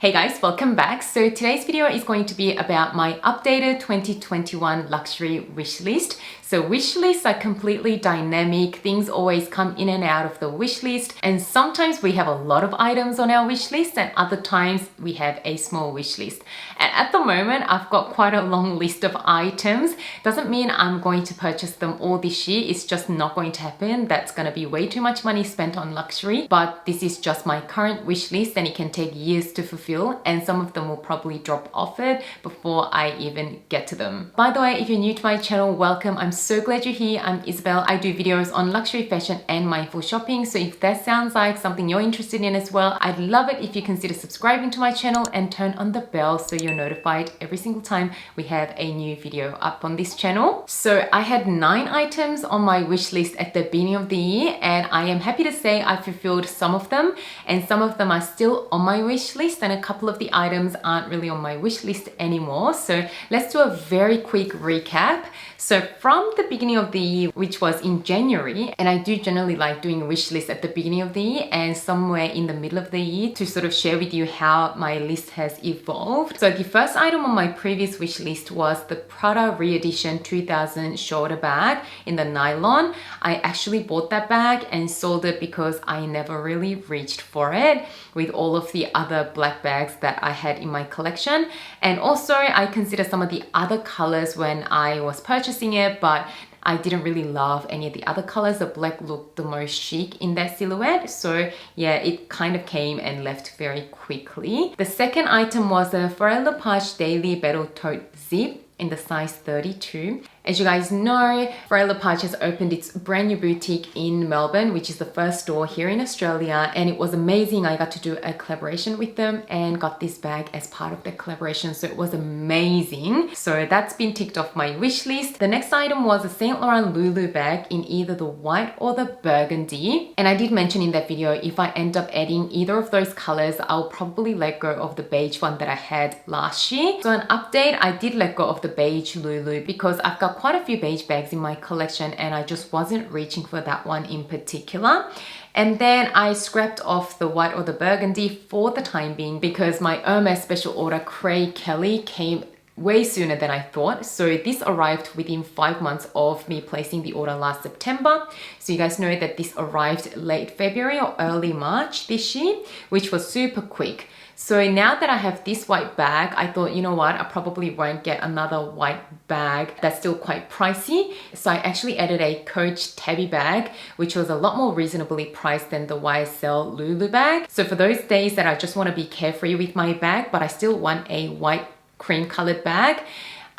Hey guys, welcome back. So today's video is going to be about my updated 2021 luxury wish list. So wish lists are completely dynamic. Things always come in and out of the wish list. And sometimes we have a lot of items on our wish list and other times we have a small wish list. And at the moment, I've got quite a long list of items. Doesn't mean I'm going to purchase them all this year. It's just not going to happen. That's going to be way too much money spent on luxury. But this is just my current wish list and it can take years to fulfill. And some of them will probably drop off it before I even get to them. By the way, if you're new to my channel, welcome. I'm so glad you're here. I'm Isabelle. I do videos on luxury fashion and mindful shopping. So if that sounds like something you're interested in as well, I'd love it if you consider subscribing to my channel and turn on the bell so you're notified every single time we have a new video up on this channel. So I had 9 items on my wish list at the beginning of the year and I am happy to say I fulfilled some of them and some of them are still on my wish list and a couple of the items aren't really on my wish list anymore. So let's do a very quick recap. So from the beginning of the year, which was in January, and I do generally like doing a wish list at the beginning of the year and somewhere in the middle of the year to sort of share with you how my list has evolved. So the first item on my previous wish list was the PRADA re-edition 2000 shoulder bag in the nylon. I actually bought that bag and sold it because I never really reached for it with all of the other black bags that I had in my collection. And also I consider some of the other colors when I was purchasing it, but I didn't really love any of the other colors. The black looked the most chic in that silhouette. So yeah, it kind of came and left very quickly. The second item was the FAURÉ Daily Battle Tote Zip in the size 32. As you guys know, FAURÉ has opened its brand new boutique in Melbourne, which is the first store here in Australia, and it was amazing. I got to do a collaboration with them and got this bag as part of the collaboration, so it was amazing. So that's been ticked off my wish list. The next item was a Saint Laurent Lulu bag in either the white or the burgundy, and I did mention in that video if I end up adding either of those colors, I'll probably let go of the beige one that I had last year. So an update, I did let go of the beige Lulu because I've got quite a few beige bags in my collection and I just wasn't reaching for that one in particular. And then I scrapped off the white or the burgundy for the time being because my Hermes special order Cray Kelly came way sooner than I thought. So this arrived within 5 months of me placing the order last September. So you guys know that this arrived late February or early March this year, which was super quick. So now that I have this white bag, I thought, you know what, I probably won't get another white bag that's still quite pricey. So I actually added a Coach Tabby bag, which was a lot more reasonably priced than the YSL Lulu bag. So for those days that I just want to be carefree with my bag, but I still want a white cream colored bag,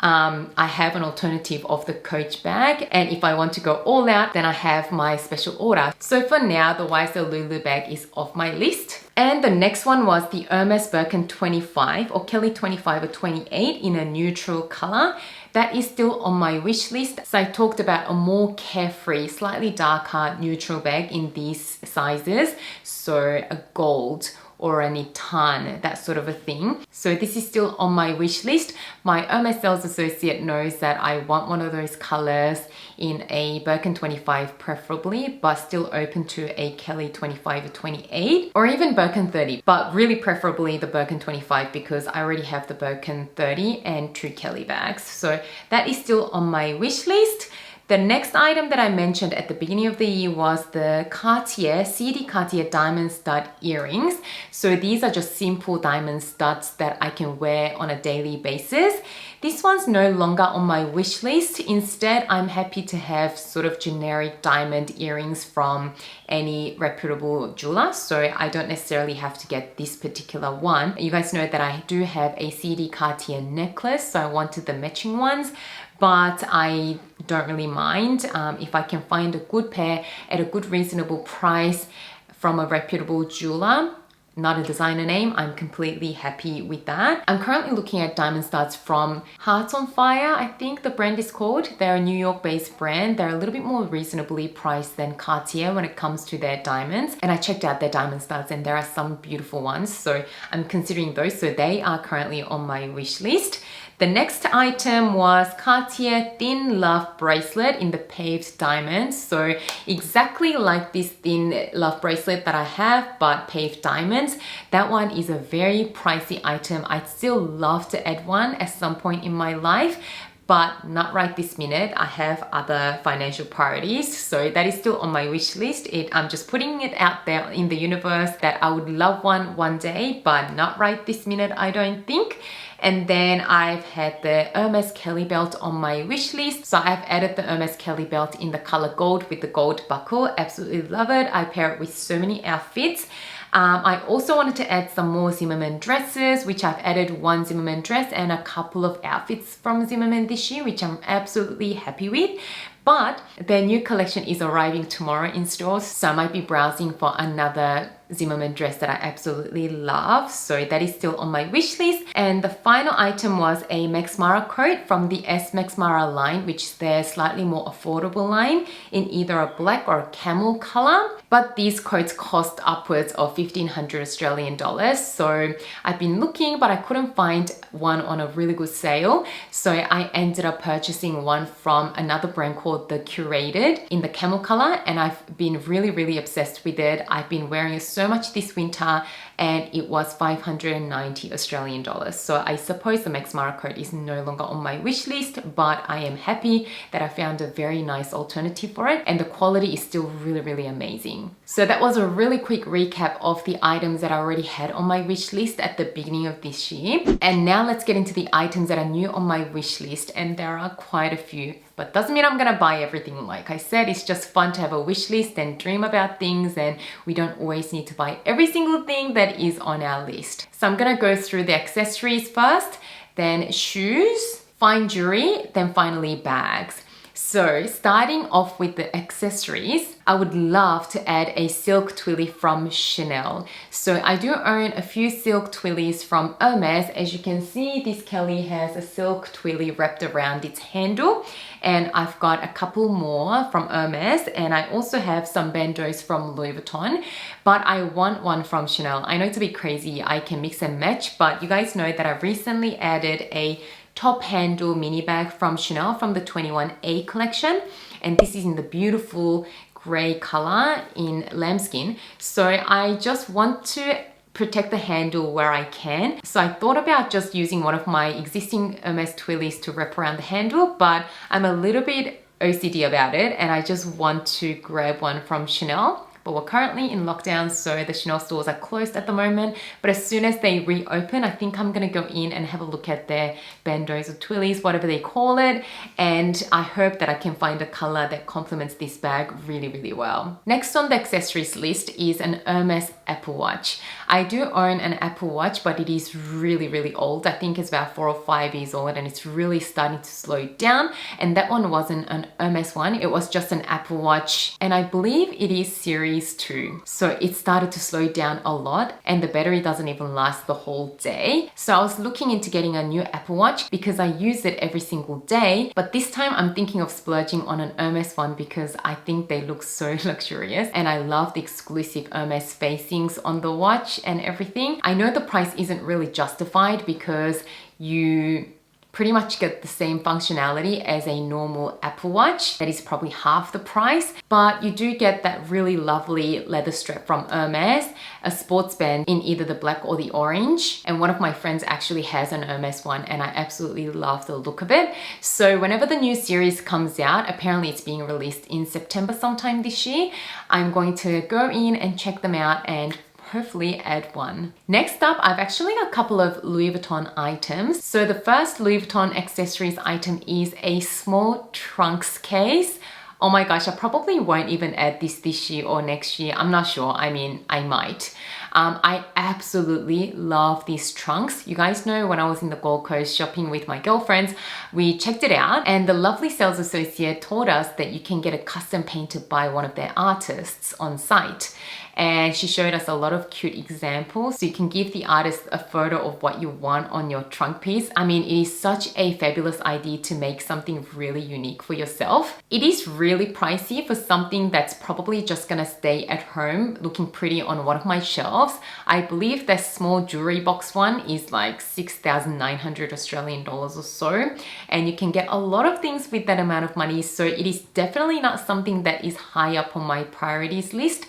I have an alternative of the Coach bag, and if I want to go all out, then I have my special order. So for now, the YSL Lulu bag is off my list. And the next one was the Hermes Birkin 25 or Kelly 25 or 28 in a neutral color. That is still on my wish list. So I talked about a more carefree, slightly darker neutral bag in these sizes. So a gold or a Nitan, that sort of a thing. So this is still on my wish list. My Hermes sales associate knows that I want one of those colors in a Birkin 25 preferably, but still open to a Kelly 25 or 28 or even Birkin 30, but really preferably the Birkin 25 because I already have the Birkin 30 and 2 Kelly bags. So that is still on my wish list. The next item that I mentioned at the beginning of the year was the Cartier, CD Cartier diamond stud earrings. So these are just simple diamond studs that I can wear on a daily basis. This one's no longer on my wish list. Instead, I'm happy to have sort of generic diamond earrings from any reputable jeweler. So I don't necessarily have to get this particular one. You guys know that I do have a CD Cartier necklace, so I wanted the matching ones. But I don't really mind if I can find a good pair at a good reasonable price from a reputable jeweler, not a designer name. I'm completely happy with that. I'm currently looking at diamond studs from Hearts on Fire, I think the brand is called. They're a New York based brand. They're a little bit more reasonably priced than Cartier when it comes to their diamonds. And I checked out their diamond studs and there are some beautiful ones. So I'm considering those. So they are currently on my wish list. The next item was Cartier Thin Love Bracelet in the Paved diamonds. So exactly like this Thin Love Bracelet that I have, but paved diamonds. Hermes. That one is a very pricey item. I'd still love to add one at some point in my life, but not right this minute. I have other financial priorities, so that is still on my wish list. I'm just putting it out there in the universe that I would love one day, but not right this minute, I don't think. And then I've had the Hermes Kelly belt on my wish list. So I've added the Hermes Kelly belt in the color gold with the gold buckle. Absolutely love it. I pair it with so many outfits. I also wanted to add some more Zimmermann dresses, which I've added one Zimmermann dress and a couple of outfits from Zimmermann this year, which I'm absolutely happy with. But their new collection is arriving tomorrow in stores, so I might be browsing for another Zimmermann dress that I absolutely love. So that is still on my wish list. And the final item was a Max Mara coat from the S Max Mara line, which is their slightly more affordable line in either a black or a camel color. But these coats cost upwards of 1,500 Australian dollars. So I've been looking, but I couldn't find one on a really good sale. So I ended up purchasing one from another brand called The Curated in the camel color. And I've been really obsessed with it. I've been wearing it so much this winter, and it was 590 Australian dollars. So I suppose the Max Mara coat is no longer on my wish list, but I am happy that I found a very nice alternative for it, and the quality is still really amazing. So that was a really quick recap of the items that I already had on my wish list at the beginning of this year. And now let's get into the items that are new on my wish list, and there are quite a few. But doesn't mean I'm gonna buy everything. Like I said, it's just fun to have a wish list and dream about things, and we don't always need to buy every single thing that is on our list. So I'm gonna go through the accessories first, then shoes, fine jewelry, then finally bags. So starting off with the accessories, I would love to add a silk twilly from Chanel. So I do own a few silk twillies from Hermes. As you can see, this Kelly has a silk twilly wrapped around its handle, and I've got a couple more from Hermes, and I also have some bandeaus from Louis Vuitton, but I want one from Chanel. I know it's a bit crazy, I can mix and match, but you guys know that I've recently added a top handle mini bag from Chanel from the 21A collection, and this is in the beautiful gray color in lambskin. So I just want to protect the handle where I can. So I thought about just using one of my existing Hermes twillies to wrap around the handle, but I'm a little bit OCD about it, and I just want to grab one from Chanel. But we're currently in lockdown, so the Chanel stores are closed at the moment. But as soon as they reopen, I think I'm gonna go in and have a look at their bandeaus or twillies, whatever they call it. And I hope that I can find a color that complements this bag really well. Next on the accessories list is an Hermes Apple Watch. I do own an Apple Watch, but it is really old. I think it's about 4 or 5 years old, and it's really starting to slow down. And that one wasn't an Hermes one, it was just an Apple Watch. And I believe it is series 2. So it started to slow down a lot, and the battery doesn't even last the whole day. So I was looking into getting a new Apple Watch because I use it every single day. But this time I'm thinking of splurging on an Hermes one because I think they look so luxurious, and I love the exclusive Hermes facings on the watch and everything. I know the price isn't really justified because you pretty much get the same functionality as a normal Apple Watch. That is probably half the price, but you do get that really lovely leather strap from Hermes, a sports band in either the black or the orange. And one of my friends actually has an Hermes one, and I absolutely love the look of it. So whenever the new series comes out, apparently it's being released in September sometime this year, I'm going to go in and check them out and hopefully add one. Next up, I've actually got a couple of Louis Vuitton items. So the first Louis Vuitton accessories item is a small trunks case. Oh my gosh, I probably won't even add this year or next year. I'm not sure. I mean, I might. I absolutely love these trunks. You guys know when I was in the Gold Coast shopping with my girlfriends, we checked it out, and the lovely sales associate told us that you can get it custom painted by one of their artists on site. And she showed us a lot of cute examples. So you can give the artist a photo of what you want on your trunk piece. I mean, it is such a fabulous idea to make something really unique for yourself. It is really pricey for something that's probably just gonna stay at home looking pretty on one of my shelves. I believe the small jewelry box one is like 6,900 Australian dollars or so. And you can get a lot of things with that amount of money. So it is definitely not something that is high up on my priorities list.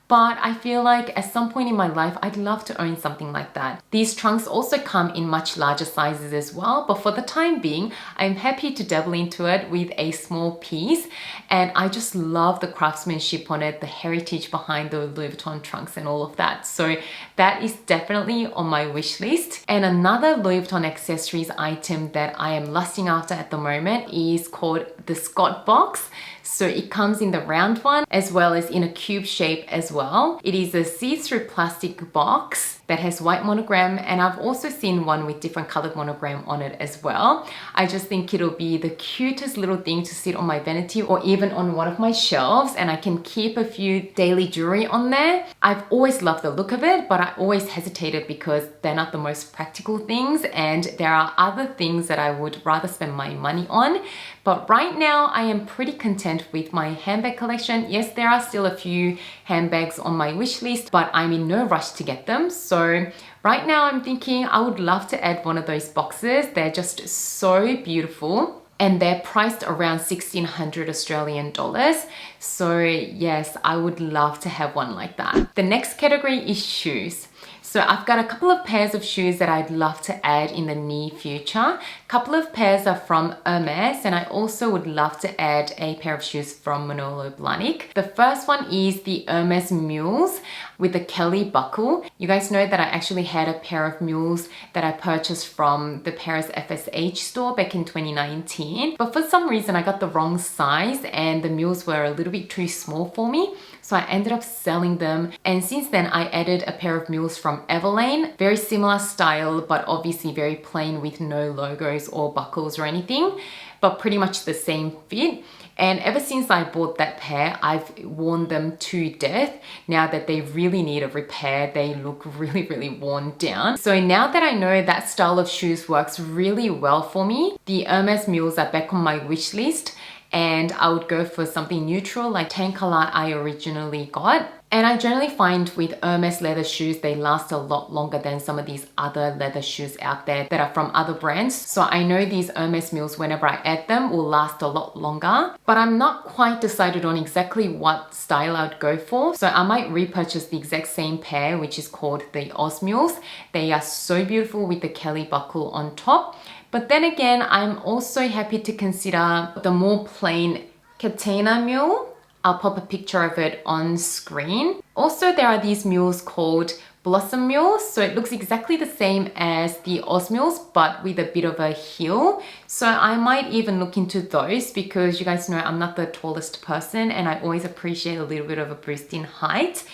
but I feel like at some point in my life, I'd love to own something like that. These trunks also come in much larger sizes as well, but for the time being, I'm happy to dabble into it with a small piece. And I just love the craftsmanship on it, the heritage behind the Louis Vuitton trunks and all of that. So that is definitely on my wish list. And another Louis Vuitton accessories item that I am lusting after at the moment is called the Scott box. So it comes in the round one as well as in a cube shape as well. It is a see-through plastic box that has white monogram, and I've also seen one with different colored monogram on it as well. I just think it'll be the cutest little thing to sit on my vanity or even on one of my shelves, and I can keep a few daily jewelry on there. I've always loved the look of it, but I always hesitated because they're not the most practical things, and there are other things that I would rather spend my money on. But right now I am pretty content with my handbag collection. Yes, there are still a few handbags on my wish list, but I'm in no rush to get them. So right now I'm thinking I would love to add one of those boxes. They're just so beautiful. And they're priced around 1,600 Australian dollars. So yes, I would love to have one like that. The next category is shoes. So I've got a couple of pairs of shoes that I'd love to add in the near future. A couple of pairs are from Hermes, and I also would love to add a pair of shoes from MANOLO BLAHNIK. The first one is the HERMES Mules with the Kelly buckle. You guys know that I actually had a pair of mules that I purchased from the Paris FSH store back in 2019. But for some reason I got the wrong size and the mules were a little bit too small for me. So I ended up selling them, and since then I added a pair of mules from Everlane. Very similar style, but obviously very plain with no logos or buckles or anything, but pretty much the same fit. And ever since I bought that pair, I've worn them to death. Now that they really need a repair, they look really, really worn down. So now that I know that style of shoes works really well for me, the Hermes Mules are back on my wish list. And I would go for something neutral like tan color I originally got. And I generally find with Hermes leather shoes, they last a lot longer than some of these other leather shoes out there that are from other brands. So I know these Hermes Mules, whenever I add them, will last a lot longer. But I'm not quite decided on exactly what style I'd go for. So I might repurchase the exact same pair, which is called the Oz Mules. They are so beautiful with the Kelly buckle on top. But then again, I'm also happy to consider the more plain Catena mule. I'll pop a picture of it on screen. Also, there are these mules called Blossom Mules. So it looks exactly the same as the Oz Mules, but with a bit of a heel. So I might even look into those because you guys know I'm not the tallest person and I always appreciate a little bit of a boost in height.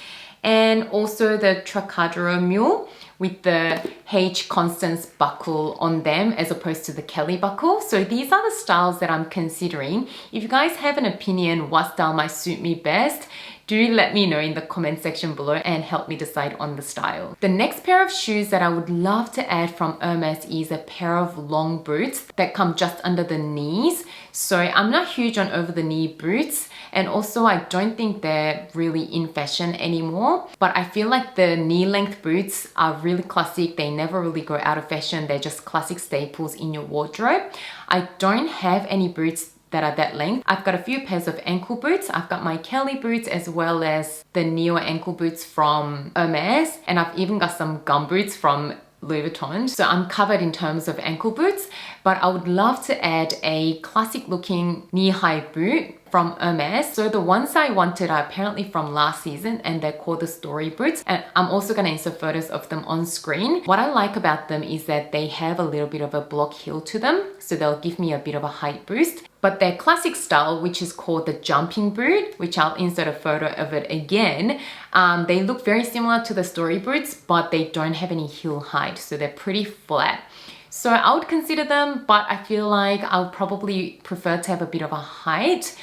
And also the Trocadero mule with the H Constance buckle on them as opposed to the Kelly buckle. So these are the styles that I'm considering. If you guys have an opinion what style might suit me best, do let me know in the comment section below and help me decide on the style. The next pair of shoes that I would love to add from Hermes is a pair of long boots that come just under the knees. So I'm not huge on over the knee boots, and also I don't think they're really in fashion anymore, but I feel like the knee length boots are really classic. They never really go out of fashion. They're just classic staples in your wardrobe. I don't have any boots that are that length. I've got a few pairs of ankle boots. I've got my Kelly boots as well as the Neo ankle boots from Hermes, and I've even got some gum boots from Louis Vuitton. So I'm covered in terms of ankle boots, but I would love to add a classic looking knee-high boot from Hermes. So the ones I wanted are apparently from last season and they're called the Story boots. And I'm also going to insert photos of them on screen. What I like about them is that they have a little bit of a block heel to them. So they'll give me a bit of a height boost. But their classic style, which is called the jumping boot, which I'll insert a photo of it again, they look very similar to the Story boots, but they don't have any heel height. So they're pretty flat. So I would consider them, but I feel like I'll probably prefer to have a bit of a height.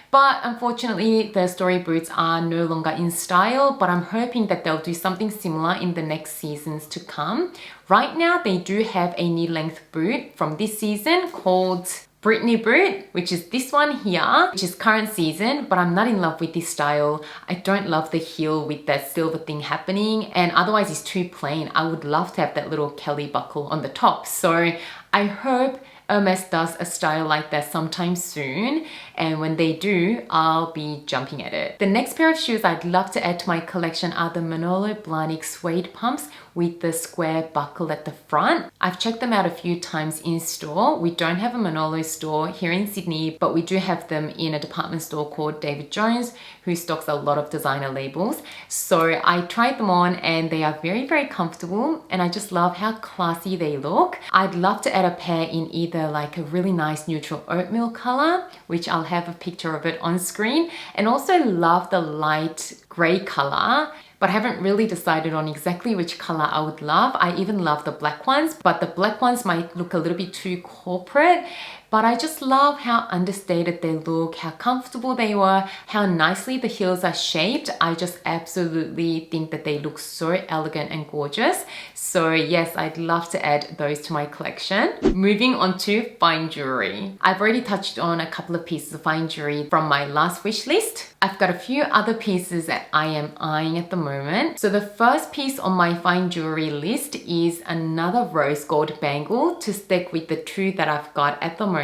But unfortunately, the Story boots are no longer in style, but I'm hoping that they'll do something similar in the next seasons to come. Right now, they do have a knee-length boot from this season called Brittany boot, which is this one here, which is current season, but I'm not in love with this style. I don't love the heel with that silver thing happening, and otherwise it's too plain. I would love to have that little Kelly buckle on the top. So I hope Hermes does a style like that sometime soon, and when they do, I'll be jumping at it. The next pair of shoes I'd love to add to my collection are the MANOLO BLAHNIK suede pumps with the square buckle at the front. I've checked them out a few times in store. We don't have a MANOLO store here in Sydney, but we do have them in a department store called David Jones, who stocks a lot of designer labels. So I tried them on and they are very, very comfortable, and I just love how classy they look. I'd love to add a pair in either like a really nice neutral oatmeal color, which I'll have a picture of it on screen, and also love the light gray color, but I haven't really decided on exactly which color I would love. I even love the black ones, but the black ones might look a little bit too corporate. But I just love how understated they look, how comfortable they were, how nicely the heels are shaped. I just absolutely think that they look so elegant and gorgeous. So yes, I'd love to add those to my collection. Moving on to fine jewelry. I've already touched on a couple of pieces of fine jewelry from my last wish list. I've got a few other pieces that I am eyeing at the moment. So the first piece on my fine jewelry list is another rose gold bangle to stick with the two that I've got at the moment.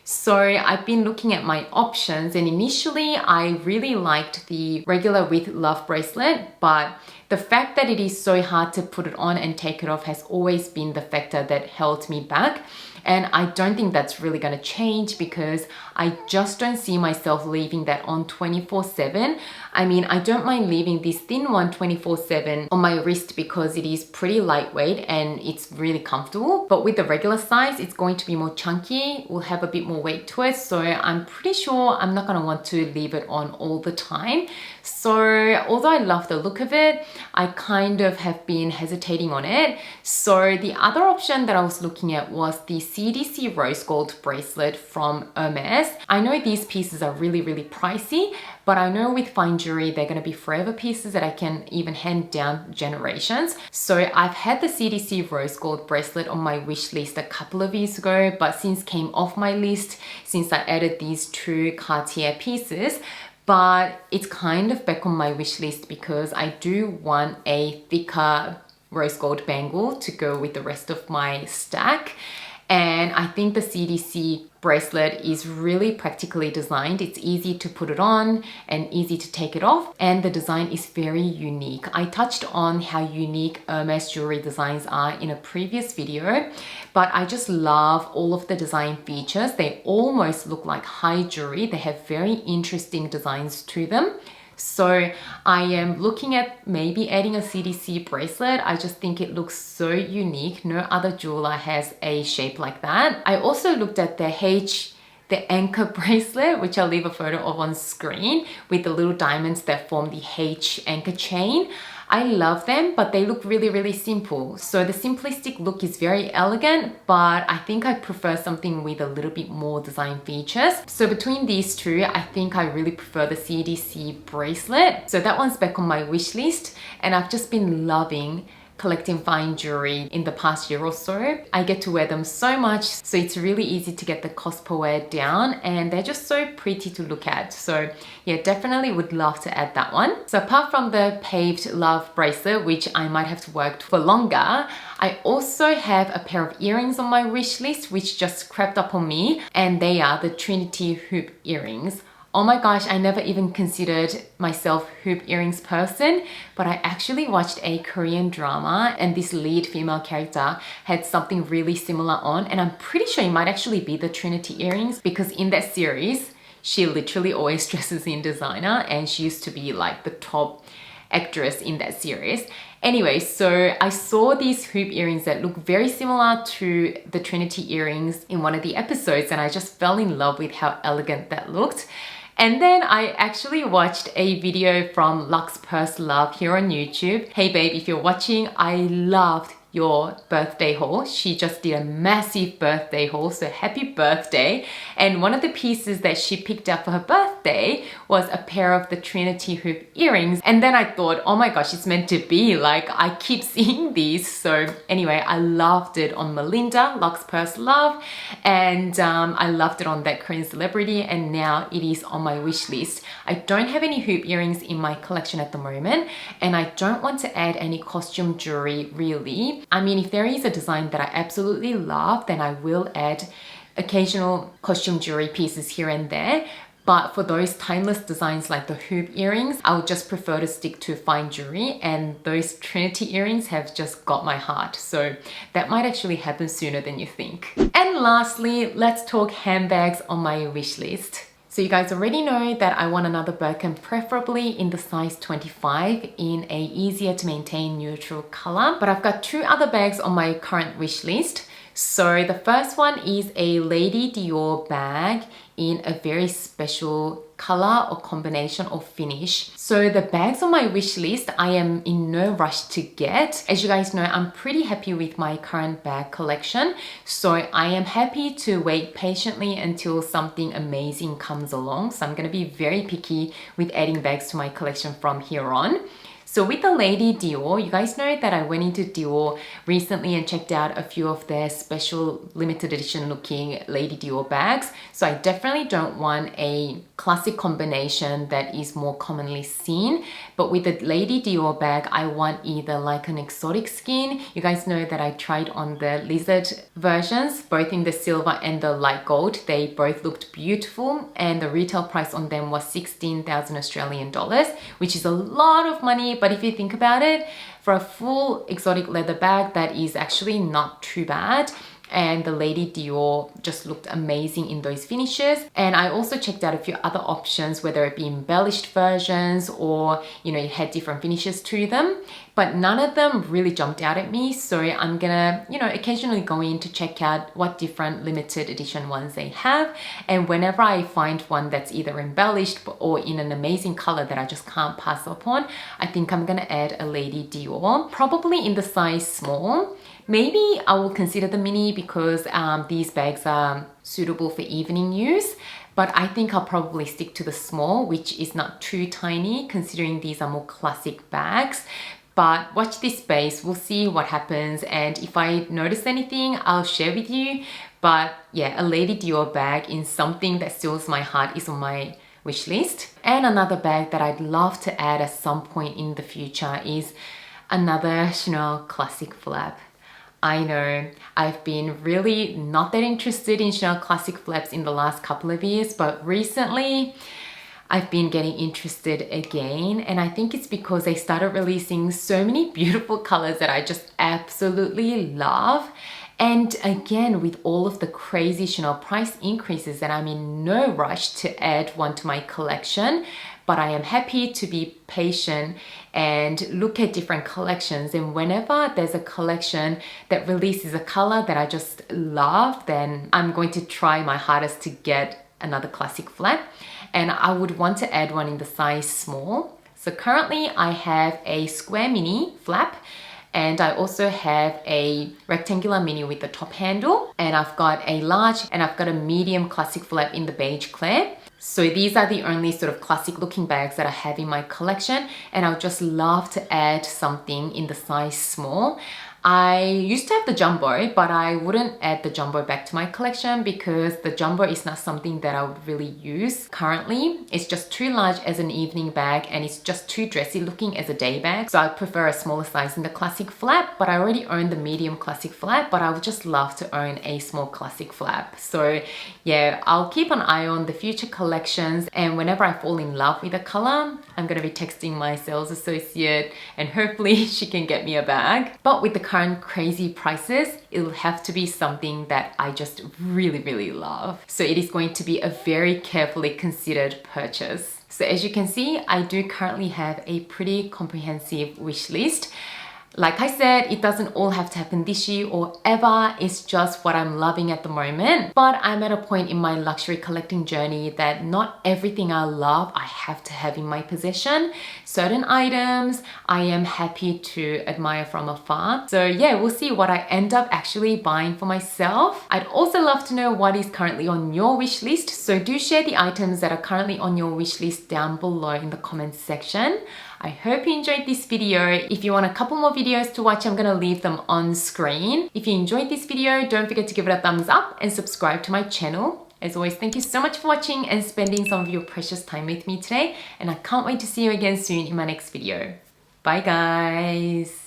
So I've been looking at my options, and initially I really liked the regular with love bracelet, but the fact that it is so hard to put it on and take it off has always been the factor that held me back. And I don't think that's really going to change because I just don't see myself leaving that on 24/7. I mean, I don't mind leaving this thin one 24/7 on my wrist because it is pretty lightweight and it's really comfortable. But with the regular size, it's going to be more chunky, will have a bit more weight to it. So I'm pretty sure I'm not going to want to leave it on all the time. So although I love the look of it, I kind of have been hesitating on it. So the other option that I was looking at was the CDC rose gold bracelet from Hermes. I know these pieces are really, really pricey, but I know with fine jewelry, they're going to be forever pieces that I can even hand down generations. So I've had the CDC rose gold bracelet on my wish list a couple of years ago, but since came off my list, since I added these two Cartier pieces. But it's kind of back on my wish list because I do want a thicker rose gold bangle to go with the rest of my stack. And I think the CDC bracelet is really practically designed. It's easy to put it on and easy to take it off. And the design is very unique. I touched on how unique Hermes jewelry designs are in a previous video, but I just love all of the design features. They almost look like high jewelry. They have very interesting designs to them. So I am looking at maybe adding a CDC bracelet. I just think it looks so unique. No other jeweler has a shape like that. I also looked at the anchor bracelet, which I'll leave a photo of on screen, with the little diamonds that form the H anchor chain. I love them, but they look really, really simple. So the simplistic look is very elegant, but I think I prefer something with a little bit more design features. So between these two, I think I really prefer the CDC bracelet. So that one's back on my wish list, and I've just been loving collecting fine jewelry in the past year or so. I get to wear them so much, so it's really easy to get the cost per wear down, and they're just so pretty to look at. So yeah, definitely would love to add that one. So apart from the Paved Love bracelet, which I might have to work for longer, I also have a pair of earrings on my wish list, which just crept up on me, and they are the Trinity hoop earrings. Oh my gosh, I never even considered myself hoop earrings person, but I actually watched a Korean drama and this lead female character had something really similar on, and I'm pretty sure it might actually be the Trinity earrings because in that series, she literally always dresses in designer and she used to be like the top actress in that series. Anyway, so I saw these hoop earrings that look very similar to the Trinity earrings in one of the episodes, and I just fell in love with how elegant that looked. And then I actually watched a video from Lux Purse Love here on YouTube. Hey babe, if you're watching, I loved your birthday haul. She just did a massive birthday haul, so happy birthday. And one of the pieces that she picked up for her birthday was a pair of the Trinity hoop earrings. And then I thought, oh my gosh, it's meant to be. Like, I keep seeing these. So anyway, I loved it on Melinda, Lux Purse Love. And I loved it on that Korean celebrity. And now it is on my wish list. I don't have any hoop earrings in my collection at the moment. And I don't want to add any costume jewelry really. I mean, if there is a design that I absolutely love, then I will add occasional costume jewelry pieces here and there. But for those timeless designs like the hoop earrings, I would just prefer to stick to fine jewelry, and those Trinity earrings have just got my heart. So that might actually happen sooner than you think. And lastly, let's talk handbags on my wish list. So you guys already know that I want another Birkin, preferably in the size 25 in a easier to maintain neutral color. But I've got two other bags on my current wish list. So the first one is a Lady Dior bag in a very special color or combination or finish. So the bags on my wish list, I am in no rush to get. As you guys know, I'm pretty happy with my current bag collection. So I am happy to wait patiently until something amazing comes along. So I'm going to be very picky with adding bags to my collection from here on. So with the Lady Dior, you guys know that I went into Dior recently and checked out a few of their special limited edition looking Lady Dior bags. So I definitely don't want a classic combination that is more commonly seen. But with the Lady Dior bag, I want either like an exotic skin. You guys know that I tried on the lizard versions, both in the silver and the light gold. They both looked beautiful, and the retail price on them was 16,000 Australian dollars, which is a lot of money. But if you think about it, for a full exotic leather bag, that is actually not too bad. And the Lady Dior just looked amazing in those finishes. And I also checked out a few other options, whether it be embellished versions or, you know, it had different finishes to them. But none of them really jumped out at me. So I'm gonna, you know, occasionally go in to check out what different limited edition ones they have. And whenever I find one that's either embellished or in an amazing color that I just can't pass up on, I think I'm gonna add a Lady Dior, probably in the size small. Maybe I will consider the mini because these bags are suitable for evening use. But I think I'll probably stick to the small, which is not too tiny considering these are more classic bags. But watch this space, we'll see what happens, and if I notice anything, I'll share with you. But yeah, a Lady Dior bag in something that steals my heart is on my wish list. And another bag that I'd love to add at some point in the future is another Chanel classic flap. I know I've been really not that interested in Chanel classic flaps in the last couple of years, but recently I've been getting interested again, and I think it's because they started releasing so many beautiful colors that I just absolutely love. And again, with all of the crazy Chanel price increases, that I'm in no rush to add one to my collection, but I am happy to be patient and look at different collections. And whenever there's a collection that releases a color that I just love, then I'm going to try my hardest to get another classic flap. And I would want to add one in the size small. So currently I have a square mini flap, and I also have a rectangular mini with the top handle, and I've got a large and I've got a medium classic flap in the beige clair. So these are the only sort of classic looking bags that I have in my collection, and I would just love to add something in the size small. I used to have the jumbo, but I wouldn't add the jumbo back to my collection because the jumbo is not something that I would really use currently. It's just too large as an evening bag, and it's just too dressy looking as a day bag. So I prefer a smaller size in the classic flap, but I already own the medium classic flap, but I would just love to own a small classic flap. So yeah, I'll keep an eye on the future collections, and whenever I fall in love with a color, I'm gonna be texting my sales associate and hopefully she can get me a bag. But with the current crazy prices, it'll have to be something that I just really, really love. So it is going to be a very carefully considered purchase. So as you can see, I do currently have a pretty comprehensive wish list. Like I said, it doesn't all have to happen this year or ever. It's just what I'm loving at the moment. But I'm at a point in my luxury collecting journey that not everything I love I have to have in my possession. Certain items I am happy to admire from afar. So yeah, we'll see what I end up actually buying for myself. I'd also love to know what is currently on your wish list. So do share the items that are currently on your wish list down below in the comments section. I hope you enjoyed this video. If you want a couple more videos to watch, I'm gonna leave them on screen. If you enjoyed this video, don't forget to give it a thumbs up and subscribe to my channel. As always, thank you so much for watching and spending some of your precious time with me today. And I can't wait to see you again soon in my next video. Bye guys.